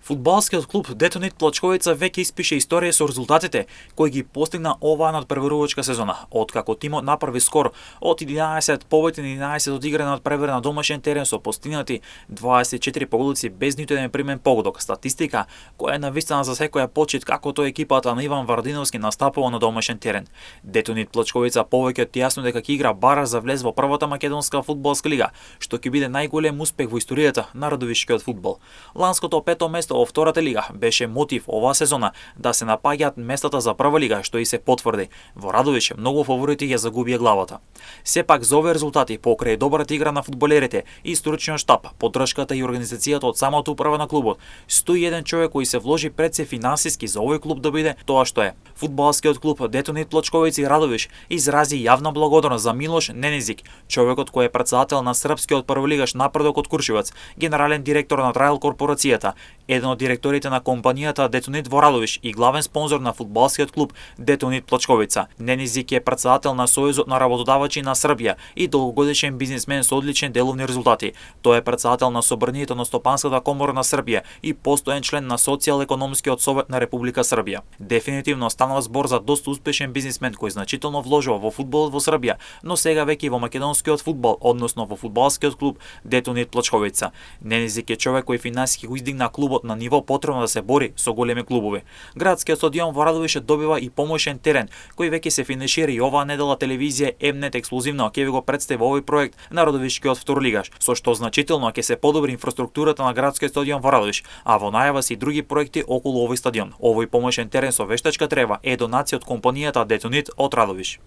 Фудбалскиот клуб Детонит Плачковица веќе испише историја со резултатите кои ги постигна оваа надпреварувачка сезона, откако тимот направи скор од 11 победи на 11 одиграни надпревари на домашен терен со постигнати 24 поголици без ниту еден примен погодок. Статистика која е навистина за секоја почит како тоа екипата на Иван Вардиновски настапува на домашен терен. Детонит Плачковица повеќе од јасно дека ќе игра бараж за влез во првата македонска фудбалска лига, што ќе биде најголем успех во историјата на радовишкиот фудбал. Ланското пето место во втората лига беше мотив оваа сезона да се напаѓаат местата за прва лига, што и се потврди. Во Радовиш многу фаворити ја загубија главата. Сепак за овие резултати покрај добрата игра на фудбалерите и стручниот штаб, поддршката и организацијата од самата управа на клубот, 101 човек кој се вложи пред се финансиски за овој клуб да биде тоа што е. Фудбалскиот клуб Детонит Плачковица и Радовиш изрази јавна благодарност за Милош Ненезик, човекот кој е претседател на српскиот прволигаш Напредок од Куршевац, генерален директор на Трајал корпорацијата, еден од директорите на компанијата Детонит во Радовиш и главен спонзор на фудбалскиот клуб Детонит Плачковица. Ненезик е претседател на Сојузот на работодавачи на Србија и долгогодишен бизнисмен со одлични деловни резултати. Тој е претседател на Собранието на Стопанската комора на Србија и постојан член на Социјал-економскиот совет на Република Србија. Дефинитивно станува збор за доста успешен бизнисмен кој значително вложува во фудбалот во Србија, но сега веќе и во македонскиот фудбал, односно во фудбалскиот клуб Детонит Плачковица. Ненезик е човек кој финансиски го издигна клубот на ниво потребно да се бори со големи клубови. Градскиот стадион во Радовиш добива и помошен терен, кој веќе се финишира и оваа недела телевизија М-нет ексклузивно ќе ви го представи овој проект на Радовишкиот второлигаш, со што значително ќе се подобри инфраструктурата на градскиот стадион во Радовиш, а во најава се и други проекти околу овој стадион. Овој помошен терен со вештачка трева е донација од компанијата Детонит од Радовиш.